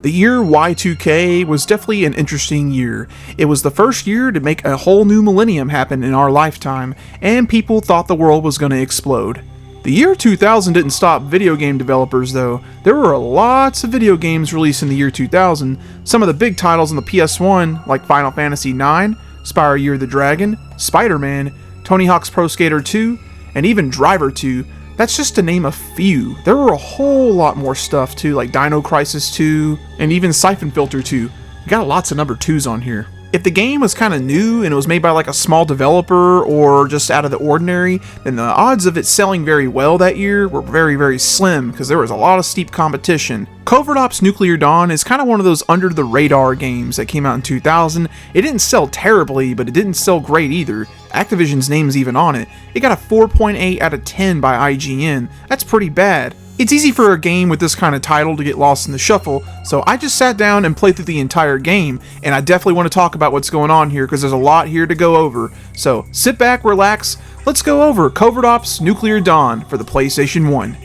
The year Y2K was definitely an interesting year. It was the first year to make a whole new millennium happen in our lifetime, and people thought the world was going to explode. The year 2000 didn't stop video game developers though. There were lots of video games released in the year 2000. Some of the big titles on the PS1, like Final Fantasy IX, Spyro Year of the Dragon, Spider-Man, Tony Hawk's Pro Skater 2, and even Driver 2. That's just to name a few. There were a whole lot more stuff too, like Dino Crisis 2, and even Siphon Filter 2. We got lots of number 2s on here. If the game was kind of new and it was made by like a small developer or just out of the ordinary, then the odds of it selling very well that year were very, very slim because there was a lot of steep competition. Covert Ops Nuclear Dawn is kind of one of those under-the-radar games that came out in 2000. It didn't sell terribly, but it didn't sell great either. Activision's name is even on it. It got a 4.8 out of 10 by IGN. That's pretty bad. It's easy for a game with this kind of title to get lost in the shuffle, so I just sat down and played through the entire game, and I definitely want to talk about what's going on here because there's a lot here to go over. So sit back, relax, let's go over Covert Ops Nuclear Dawn for the PlayStation 1.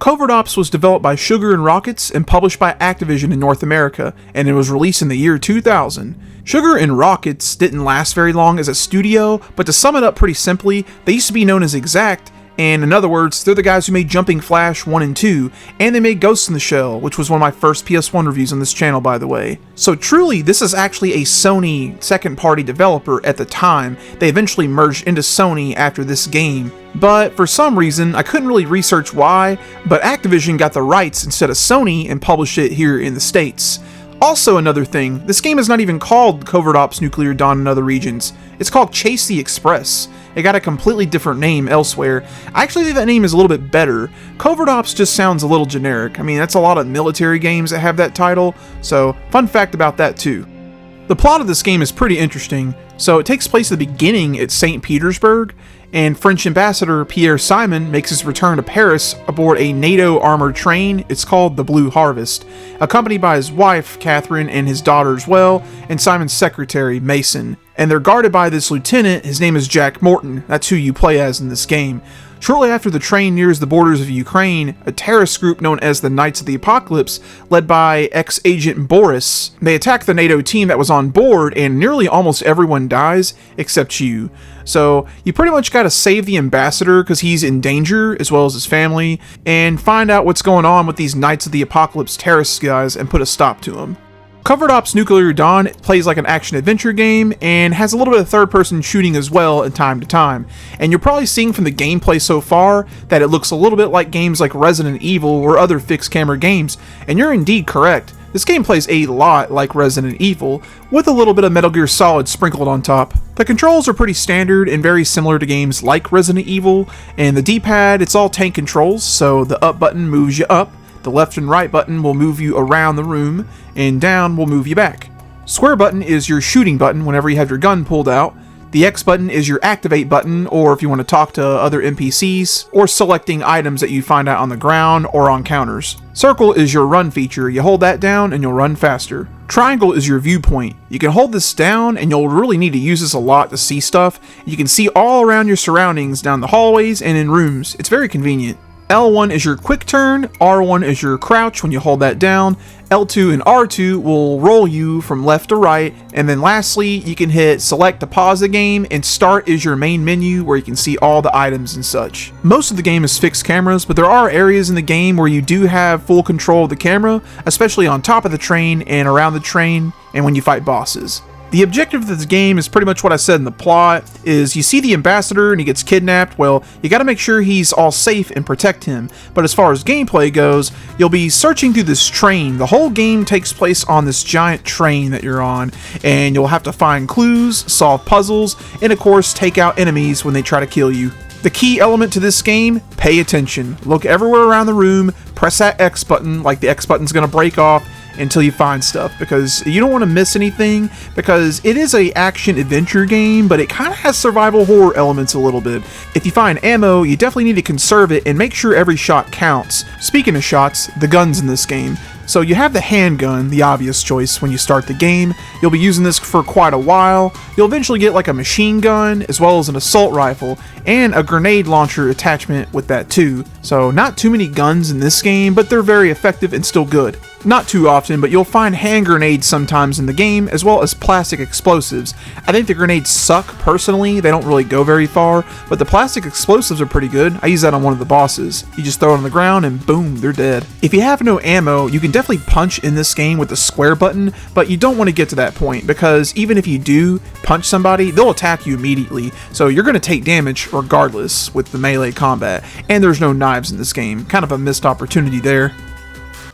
Covert Ops was developed by Sugar and Rockets and published by Activision in North America, and it was released in the year 2000. Sugar and Rockets didn't last very long as a studio, but to sum it up pretty simply, they used to be known as Exact, and in other words, they're the guys who made Jumping Flash 1 and 2, and they made Ghost in the Shell, which was one of my first PS1 reviews on this channel, by the way. So truly, this is actually a Sony second-party developer at the time. They eventually merged into Sony after this game, but for some reason, I couldn't really research why, but Activision got the rights instead of Sony and published it here in the States. Also another thing, this game is not even called Covert Ops Nuclear Dawn in other regions. It's called Chase the Express. It got a completely different name elsewhere. I actually think that name is a little bit better. Covert Ops just sounds a little generic. I mean, that's a lot of military games that have that title, so fun fact about that too. The plot of this game is pretty interesting. So it takes place at the beginning at St. Petersburg, and French Ambassador Pierre Simon makes his return to Paris aboard a NATO armored train. It's called the Blue Harvest, accompanied by his wife, Catherine, and his daughter as well, and Simon's secretary, Mason. And they're guarded by this lieutenant. His name is Jack Morton. That's who you play as in this game. Shortly after the train nears the borders of Ukraine, a terrorist group known as the Knights of the Apocalypse, led by ex-agent Boris, they attack the NATO team that was on board, and nearly almost everyone dies, except you. So you pretty much gotta save the ambassador because he's in danger, as well as his family, and find out what's going on with these Knights of the Apocalypse terrorist guys and put a stop to them. Covert Ops Nuclear Dawn plays like an action-adventure game and has a little bit of third-person shooting as well in time to time. And you're probably seeing from the gameplay so far that it looks a little bit like games like Resident Evil or other fixed-camera games, and you're indeed correct. This game plays a lot like Resident Evil, with a little bit of Metal Gear Solid sprinkled on top. The controls are pretty standard and very similar to games like Resident Evil, and the D-pad, it's all tank controls, so the up button moves you up, the left and right button will move you around the room, and down will move you back. Square button is your shooting button whenever you have your gun pulled out. The X button is your activate button, or if you want to talk to other NPCs, or selecting items that you find out on the ground or on counters. Circle is your run feature. You hold that down and you'll run faster. Triangle is your viewpoint. You can hold this down and you'll really need to use this a lot to see stuff. You can see all around your surroundings down the hallways and in rooms. It's very convenient. L1 is your quick turn, R1 is your crouch when you hold that down, L2 and R2 will roll you from left to right, and then lastly, you can hit select to pause the game, and start is your main menu where you can see all the items and such. Most of the game is fixed cameras, but there are areas in the game where you do have full control of the camera, especially on top of the train and around the train, and when you fight bosses. The objective of this game is pretty much what I said in the plot, is you see the ambassador and he gets kidnapped. Well, you gotta make sure he's all safe and protect him. But as far as gameplay goes, you'll be searching through this train. The whole game takes place on this giant train that you're on, and you'll have to find clues, solve puzzles, and of course take out enemies when they try to kill you. The key element to this game, pay attention. Look everywhere around the room, press that X button like the X button's gonna break off, until you find stuff, because you don't want to miss anything, because it is a action adventure game, but it kind of has survival horror elements a little bit. If you find ammo, you definitely need to conserve it and make sure every shot counts. Speaking of shots, the guns in this game. So you have the handgun, the obvious choice when you start the game. You'll be using this for quite a while. You'll eventually get like a machine gun, as well as an assault rifle, and a grenade launcher attachment with that too. So not too many guns in this game, but they're very effective and still good. Not too often, but you'll find hand grenades sometimes in the game, as well as plastic explosives. I think the grenades suck personally, they don't really go very far, but the plastic explosives are pretty good. I use that on one of the bosses. You just throw it on the ground and boom, they're dead. If you have no ammo, you can definitely punch in this game with the square button, but you don't want to get to that point, because even if you do punch somebody, they'll attack you immediately, so you're going to take damage regardless with the melee combat, and there's no knives in this game. Kind of a missed opportunity there.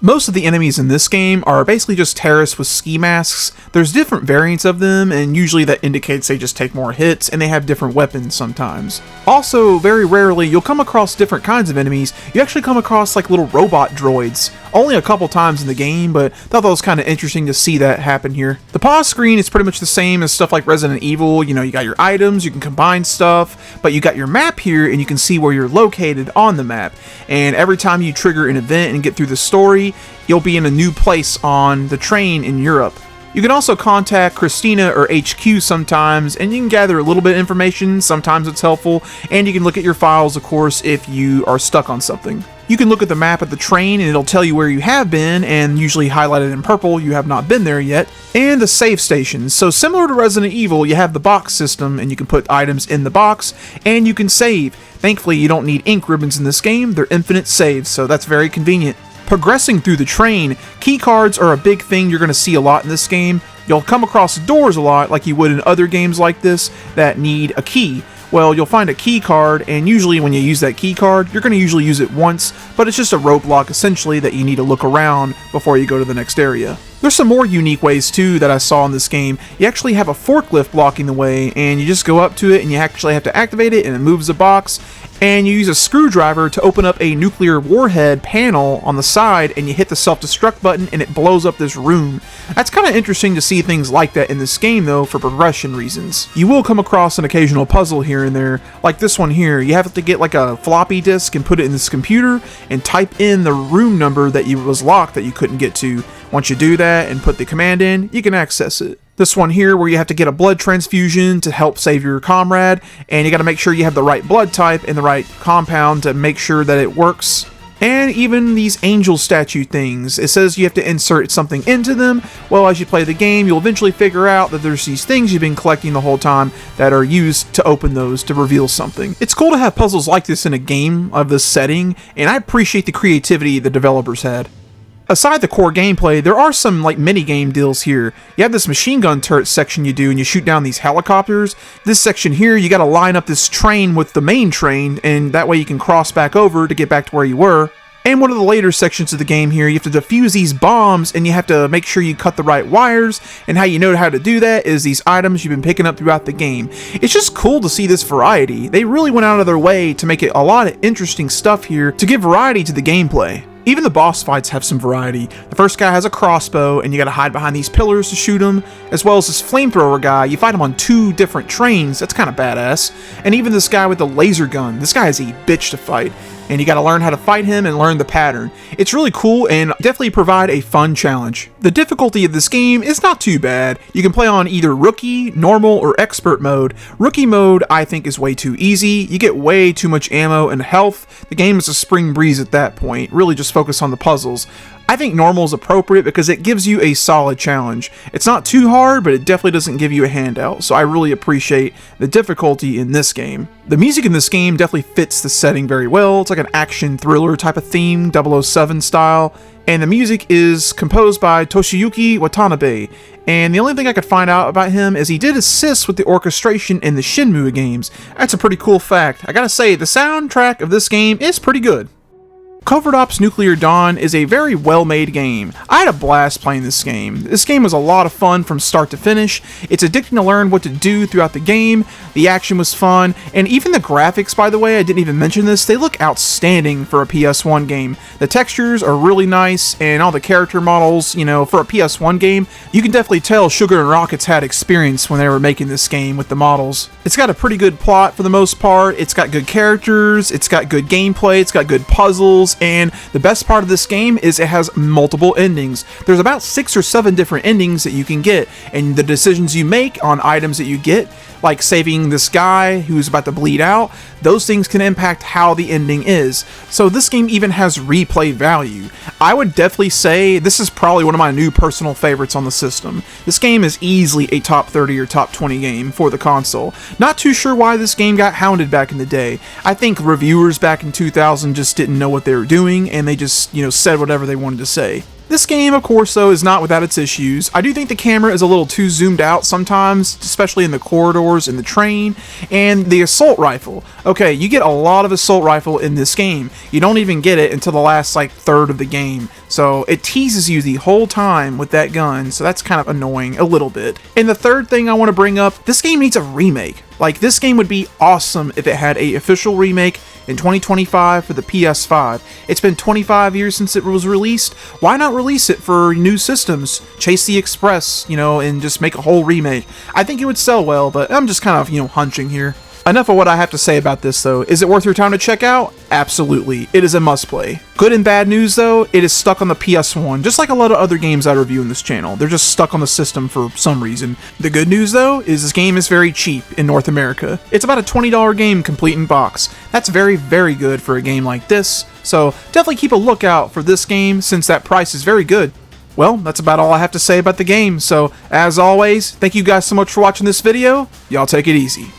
Most of the enemies in this game are basically just terrorists with ski masks. There's different variants of them, and usually that indicates they just take more hits, and they have different weapons sometimes. Also, very rarely, you'll come across different kinds of enemies. You actually come across like little robot droids. Only a couple times in the game, but thought that was kind of interesting to see that happen here. The pause screen is pretty much the same as stuff like Resident Evil. You know, you got your items, you can combine stuff, but you got your map here, and you can see where you're located on the map. And every time you trigger an event and get through the story, you'll be in a new place on the train in Europe. You can also contact Christina or HQ sometimes, and you can gather a little bit of information. Sometimes it's helpful, and you can look at your files, of course, if you are stuck on something. You can look at the map of the train, and it'll tell you where you have been, and usually highlighted in purple, you have not been there yet. And the save stations. So similar to Resident Evil, you have the box system, and you can put items in the box, and you can save. Thankfully, you don't need ink ribbons in this game. They're infinite saves, so that's very convenient. Progressing through the train, key cards are a big thing you're going to see a lot in this game. You'll come across doors a lot like you would in other games like this that need a key. Well, you'll find a key card, and usually when you use that key card, you're going to usually use it once, but it's just a roadblock essentially that you need to look around before you go to the next area. There's some more unique ways too that I saw in this game. You actually have a forklift blocking the way, and you just go up to it and you actually have to activate it, and it moves the box, and you use a screwdriver to open up a nuclear warhead panel on the side, and you hit the self-destruct button and it blows up this room. That's kind of interesting to see things like that in this game though, for progression reasons. You will come across an occasional puzzle here and there, like this one here. You have to get like a floppy disk and put it in this computer and type in the room number that was locked that you couldn't get to. Once you do that and put the command in, you can access it. This one here where you have to get a blood transfusion to help save your comrade, and you got to make sure you have the right blood type and the right compound to make sure that it works. And even these angel statue things, it says you have to insert something into them. Well, as you play the game, you'll eventually figure out that there's these things you've been collecting the whole time that are used to open those to reveal something. It's cool to have puzzles like this in a game of this setting, and I appreciate the creativity the developers had. Aside the core gameplay, there are some like mini-game deals here. You have this machine gun turret section you do, and you shoot down these helicopters. This section here, you gotta line up this train with the main train, and that way you can cross back over to get back to where you were. And one of the later sections of the game here, you have to defuse these bombs, and you have to make sure you cut the right wires, and how you know how to do that is these items you've been picking up throughout the game. It's just cool to see this variety. They really went out of their way to make it a lot of interesting stuff here to give variety to the gameplay. Even the boss fights have some variety. The first guy has a crossbow, and you gotta hide behind these pillars to shoot him, as well as this flamethrower guy. You fight him on 2 different trains. That's kind of badass. And even this guy with the laser gun. This guy is a bitch to fight, and you gotta learn how to fight him and learn the pattern. It's really cool and definitely provide a fun challenge. The difficulty of this game is not too bad. You can play on either rookie, normal, or expert mode. Rookie mode I think is way too easy. You get way too much ammo and health. The game is a spring breeze at that point. Really just focus on the puzzles. I think normal is appropriate because it gives you a solid challenge. It's not too hard, but it definitely doesn't give you a handout, so I really appreciate the difficulty in this game. The music in this game definitely fits the setting very well. It's like an action thriller type of theme, 007 style, and the music is composed by Toshiyuki Watanabe. And the only thing I could find out about him is he did assist with the orchestration in the Shenmue games. That's a pretty cool fact. I gotta say, the soundtrack of this game is pretty good. Covert Ops Nuclear Dawn is a very well-made game. I had a blast playing this game. This game was a lot of fun from start to finish. It's addicting to learn what to do throughout the game. The action was fun, and even the graphics, by the way, I didn't even mention this, they look outstanding for a PS1 game. The textures are really nice, and all the character models, you know, for a PS1 game, you can definitely tell Sugar and Rockets had experience when they were making this game with the models. It's got a pretty good plot for the most part, it's got good characters, it's got good gameplay, it's got good puzzles, and the best part of this game is it has multiple endings. There's about 6 or 7 different endings that you can get, and the decisions you make on items that you get, like saving this guy who's about to bleed out, those things can impact how the ending is. So this game even has replay value. I would definitely say this is probably one of my new personal favorites on the system. This game is easily a top 30 or top 20 game for the console. Not too sure why this game got hounded back in the day. I think reviewers back in 2000 just didn't know what they were doing, and they just, you know, said whatever they wanted to say. This game, of course, though, is not without its issues. I do think the camera is a little too zoomed out sometimes, especially in the corridors, in the train, and the assault rifle. Okay, you get a lot of assault rifle in this game. You don't even get it until the last, third of the game. So it teases you the whole time with that gun, so that's kind of annoying a little bit. And the third thing I want to bring up, this game needs a remake. This game would be awesome if it had an official remake in 2025 for the PS5. It's been 25 years since it was released. Why not release it for new systems? Chase the Express, you know, and just make a whole remake. I think it would sell well, but I'm just kind of, you know, hunching here. Enough of what I have to say about this, though. Is it worth your time to check out? Absolutely. It is a must-play. Good and bad news, though, it is stuck on the PS1, just like a lot of other games I review in this channel. They're just stuck on the system for some reason. The good news, though, is this game is very cheap in North America. It's about a $20 game complete in box. That's very, very good for a game like this, so definitely keep a lookout for this game since that price is very good. Well, that's about all I have to say about the game, so as always, thank you guys so much for watching this video. Y'all take it easy.